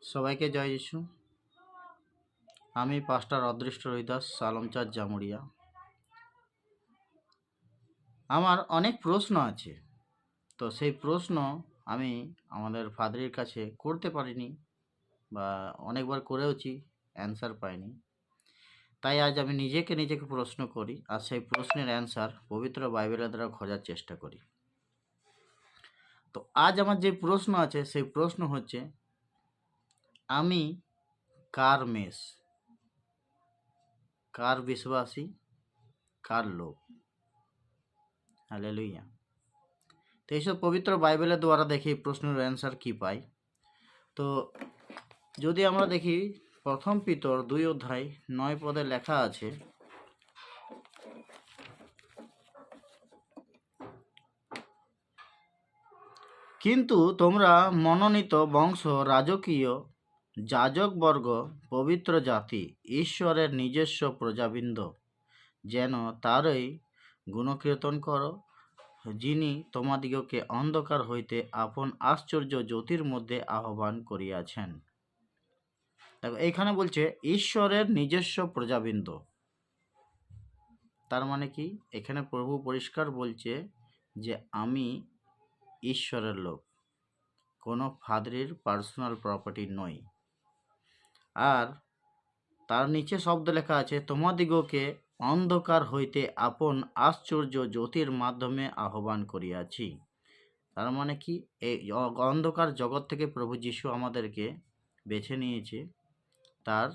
সবাইকে জয় যিশু। আমি পাস্টার অদৃষ্ট হরিদাস, সালমচাঁদ জামুরিয়া। আমার অনেক প্রশ্ন আছে, তো সেই প্রশ্ন আমি আমাদের ফাদারের কাছে করতে পারিনি বা অনেকবার করেওছি, অ্যান্সার পাইনি। তাই আজ আমি নিজেকে প্রশ্ন করি আর সেই প্রশ্নের অ্যান্সার পবিত্র বাইবেলের দ্বারা খোঁজার চেষ্টা করি। তো আজ আমার যে প্রশ্ন আছে সেই প্রশ্ন হচ্ছে, আমি কার মেষ, কার বিশ্বাসী, কার লোক? হালেলুয়া। তো এইসব পবিত্র বাইবেলের দ্বারা দেখি প্রশ্নের অ্যান্সার কি পাই। তো যদি আমরা দেখি প্রথম পিতর 2 অধ্যায় 9 পদে লেখা আছে, কিন্তু তোমরা মনোনীত বংশ, রাজকীয় যাজকবর্গ, পবিত্র জাতি, ঈশ্বরের নিজস্ব প্রজাবৃন্দ, যেন তারই গুণকীর্তন করো, যিনি তোমাদিগকে অন্ধকার হইতে আপন আশ্চর্য জ্যোতির মধ্যে আহ্বান করিয়াছেন। দেখো এইখানে বলছে ঈশ্বরের নিজস্ব প্রজাবৃন্দ। তার মানে কি? এখানে প্রভু পরিষ্কার বলছে যে আমি ঈশ্বরের লোক, কোনো ফাদরির পার্সোনাল প্রপার্টি নই। আর তার নিচে শব্দ লেখা আছে, তোমাদিগকে অন্ধকার হইতে আপন আশ্চর্য জ্যোতির মাধ্যমে আহ্বান করিয়াছি। তার মানে কি? এই অন্ধকার জগৎ থেকে প্রভু যীশু আমাদেরকে বেছে নিয়েছে তার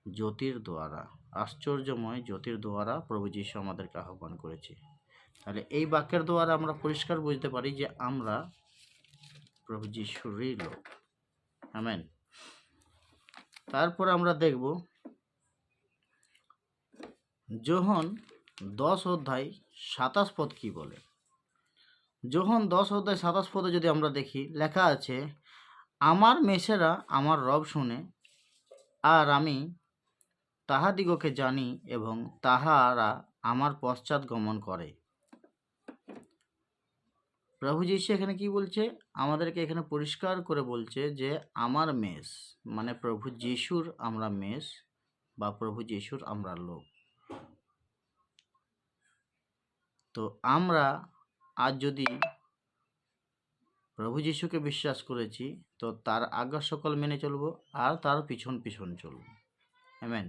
জ্যোতির দ্বারা, আশ্চর্যময় জ্যোতির দ্বারা প্রভু যীশু আমাদেরকে আহ্বান করেছে। তাহলে এই বাক্যের দ্বারা আমরা পরিষ্কার বুঝতে পারি যে আমরা প্রভু যীশুরই লোক। আমেন। তারপর আমরা দেখব যোহন 10 অধ্যায় 27 পদ কি বলে। যোহন 10 অধ্যায় 27 পদে যদি আমরা দেখি, লেখা আছে, আমার মেষেরা আমার রব শুনে, আর আমি তাহাদিগকে জানি এবং তাহারা আমার পশ্চাৎ গমন করে। প্রভু যীশু এখানে কি বলছে? আমাদেরকে এখানে পরিষ্কার করে বলছে যে আমার মেষ, মানে প্রভু যীশুর আমরা মেষ বা প্রভু যীশুর আমরা লোক। তো আমরা আজ যদি প্রভু যীশুকে বিশ্বাস করেছি, তো তার আজ্ঞা সকল মেনে চলবো আর তার পিছন পিছন চলবো। আমেন।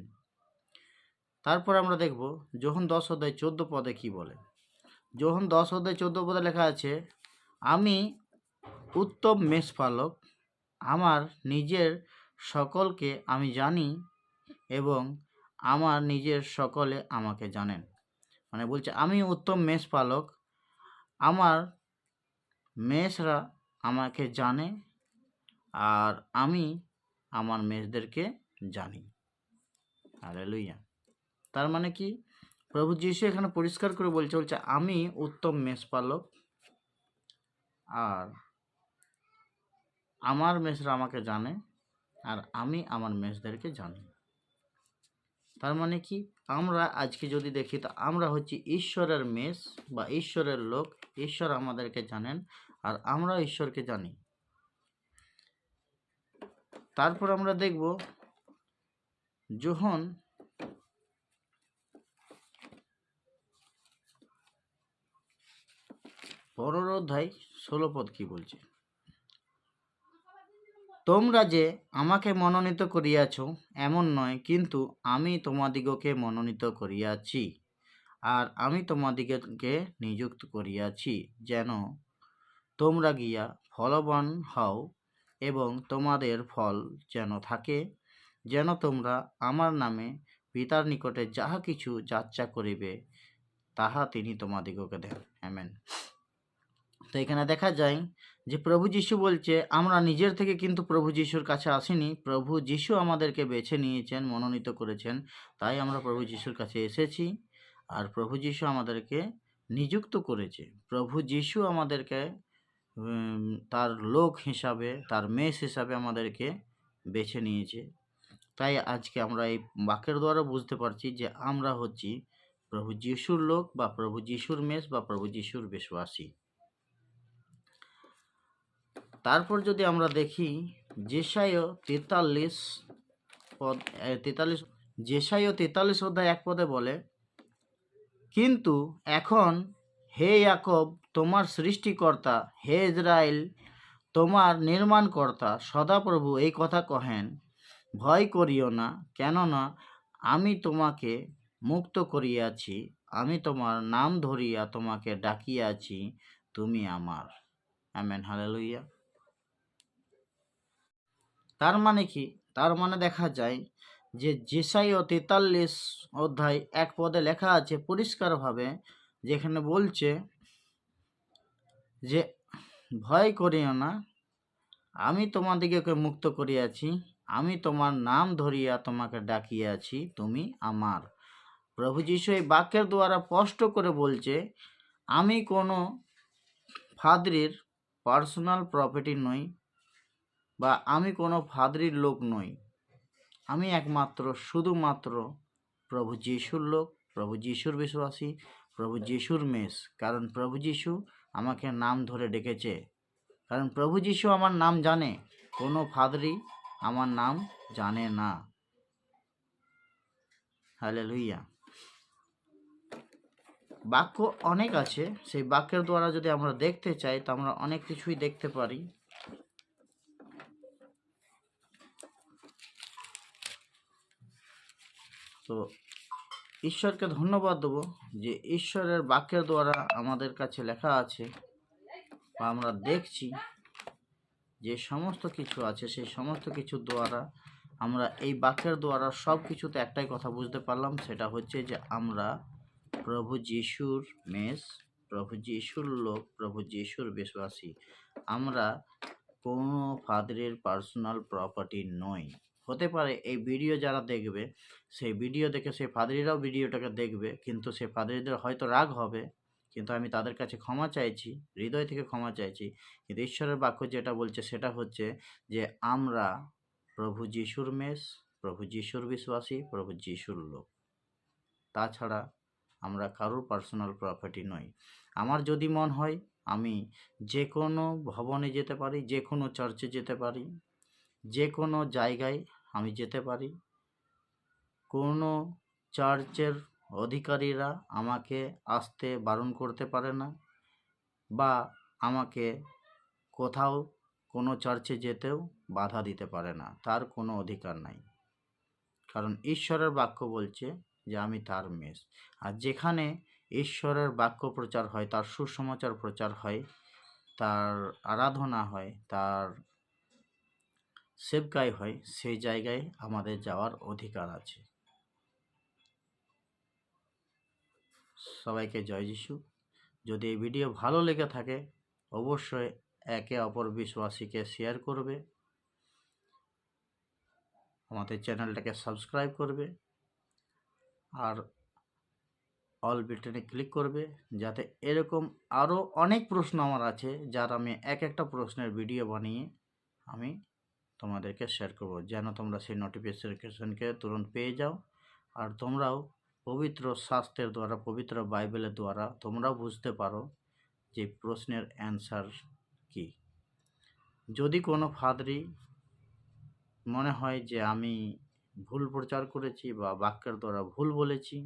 তারপর আমরা দেখব যোহন 10 অধ্যায় 14 পদে কি বলে। যোহন 10 অধ্যায় 14 পদে লেখা আছে, আমি উত্তম মেষপালক, আমার নিজের সকলকে আমি জানি এবং আমার নিজের সকলে আমাকে জানেন। মানে বলছে আমি উত্তম মেষপালক, আমার মেষরা আমাকে জানে আর আমি আমার মেষদেরকে জানি। হালেলুয়া। তার মানে কি? প্রভু যীশু এখানে পরিষ্কার করে বলছে আমি উত্তম মেষপালক আর আমার মেষরা আমাকে জানে আর আমি আমার মেষদেরকে জানি। তার মানে কি? আমরা আজকে যদি দেখি তো আমরা হচ্ছি ঈশ্বরের মেষ বা ঈশ্বরের লোক। ঈশ্বর আমাদেরকে জানেন আর আমরা ঈশ্বরকে জানি। তারপর আমরা দেখব যোহন 15 অধ্যায় 16 পদ কি বলছে। তোমরা যে আমাকে মনোনীত করিয়াছ এমন নয়, কিন্তু আমি তোমাদিগকে মনোনীত করিয়াছি আর আমি তোমাদিগকে নিযুক্ত করিয়াছি, যেন তোমরা গিয়া ফলবান হও এবং তোমাদের ফল যেন থাকে, যেন তোমরা আমার নামে পিতার নিকটে যাহা কিছু যাচ্চা করিবে তাহা তিনি তোমাদিগকে দেন। আমেন। তো এখানে দেখা যায় যে প্রভু যীশু বলছে আমরা নিজের থেকে কিন্তু প্রভু যীশুর কাছে আসিনি, প্রভু যীশু আমাদেরকে বেছে নিয়েছেন, মনোনীত করেছেন, তাই আমরা প্রভু যীশুর কাছে এসেছি আর প্রভু যীশু আমাদেরকে নিযুক্ত করেছে। প্রভু যীশু আমাদেরকে তার লোক হিসাবে, তার মেষ হিসাবে আমাদেরকে বেছে নিয়েছে। তাই আজকে আমরা এই বাক্যের দ্বারা বুঝতে পারছি যে আমরা হচ্ছি প্রভু যীশুর লোক বা প্রভু যীশুর মেষ বা প্রভু যীশুর বিশ্বাসী। তারপর যদি আমরা দেখি যেসায় 43 পদ 43 যেসায় 43 অধ্যায় 1 পদে বলে, কিন্তু এখন হে ইয়াকব তোমার সৃষ্টিকর্তা, হে ইসরায়েল তোমার নির্মাণকর্তা সদাপ্রভু এই কথা কহেন, ভয় করিও না, কেননা আমি তোমাকে মুক্ত করিয়াছি, আমি তোমার নাম ধরিয়া তোমাকে ডাকিয়াছি, তুমি আমার। Amen, hallelujah. তার মানে কি? তার মানে দেখা যায় যে যেসায় 43 অধ্যায় 1 পদে লেখা আছে পরিষ্কারভাবে, যেখানে বলছে যে ভয় করিও না, আমি তোমাদিগকে মুক্ত করিয়াছি, আমি তোমার নাম ধরিয়া তোমাকে ডাকিয়াছি, তুমি আমার। প্রভু যীশু এই বাক্যের দ্বারা স্পষ্ট করে বলছে, আমি কোনো ফাদরির পার্সোনাল প্রপার্টি নই, বা আমি কোনো ফাদরির লোক নই। আমি একমাত্র শুধুমাত্র প্রভু যীশুর লোক, প্রভু যীশুর বিশ্বাসী, প্রভু যীশুর মেষ। কারণ প্রভু যীশু আমাকে নাম ধরে ডেকেছে, কারণ প্রভু যীশু আমার নাম জানে, কোনো ফাদরি আমার নাম জানে না। হালেলুইয়া। বাক্য অনেক আছে, সেই বাক্যের দ্বারা যদি আমরা দেখতে চাই তো আমরা অনেক কিছুই দেখতে পারি। তো ঈশ্বরকে ধন্যবাদ দেবো যে ঈশ্বরের বাক্যের দ্বারা আমাদের কাছে লেখা আছে বা আমরা দেখছি যে সমস্ত কিছু আছে, সেই সমস্ত কিছুর দ্বারা আমরা এই বাক্যের দ্বারা সব কিছুতে একটাই কথা বুঝতে পারলাম, সেটা হচ্ছে যে আমরা প্রভু যিশুর মেষ, প্রভু যিশুর লোক, প্রভু যিশুর বিশ্বাসী। আমরা কোনো ফাদারের পার্সোনাল প্রপার্টি নই। হতে পারে এই ভিডিও যারা দেখবে, সেই ভিডিও দেখে সেই ফাদারিরাও ভিডিওটাকে দেখবে, কিন্তু সেই ফাদারিদের হয়তো রাগ হবে, কিন্তু আমি তাদের কাছে ক্ষমা চাইছি, হৃদয় থেকে ক্ষমা চাইছি। কিন্তু ঈশ্বরের বাক্য যেটা বলছে সেটা হচ্ছে যে আমরা প্রভু যিশুর মেষ, প্রভু যিশুর বিশ্বাসী, প্রভু যিশুর লোক। তাছাড়া আমরা কারোর পার্সোনাল প্রপার্টি নই। আমার যদি মন হয় আমি যে কোনো ভবনে যেতে পারি, যে কোনো চার্চে যেতে পারি, যে কোনো জায়গায় আমি যেতে পারি। কোনো চার্চের অধিকারীরা আমাকে আসতে বারণ করতে পারে না, বা আমাকে কোথাও কোনো চার্চে যেতেও বাধা দিতে পারে না, তার কোনো অধিকার নাই। কারণ ঈশ্বরের বাক্য বলছে যে আমি তার মেষ। আর যেখানে ঈশ্বরের বাক্য প্রচার হয়, তার সুসমাচার প্রচার হয়, তার আরাধনা হয়, তার সেবকাই হয়, সেই জায়গায় আমাদের যাওয়ার অধিকার আছে। সবাইকে জয় যিশু। যদি এই ভিডিও ভালো লেগে থাকে অবশ্যই একে অপর বিশ্বাসীকে শেয়ার করবে, আমাদের চ্যানেলটাকে সাবস্ক্রাইব করবে, আর অল বাটনে ক্লিক করবে, যাতে এরকম আরও অনেক প্রশ্ন আমার আছে, যার আমি এক একটা প্রশ্নের ভিডিও বানিয়ে আমি তোমাদেরকে শেয়ার করব, যেন তোমরা সেই নোটিফিকেশনকে তুরন্ত পেয়ে যাও। আর তোমরাও পবিত্র শাস্ত্রের দ্বারা, পবিত্র বাইবেলের দ্বারা তোমরাও বুঝতে পারো যে প্রশ্নের অ্যান্সার কি। যদি কোনো ফাদরি মনে হয় যে আমি ভুল প্রচার করেছি বা বাক্যের দ্বারা ভুল বলেছি,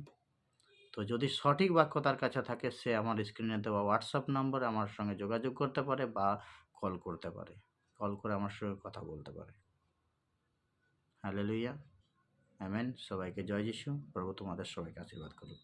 তো যদি সঠিক বাক্য তার কাছে থাকে, সে আমার স্ক্রিনে দেওয়া হোয়াটসঅ্যাপ নম্বরে আমার সঙ্গে যোগাযোগ করতে পারে বা কল করতে পারে, কল করে আমার সঙ্গে কথা বলতে পারে। Hallelujah, amen. সবাইকে জয় যিশু। প্রভু তোমাদের সবাইকে আশীর্বাদ করুন।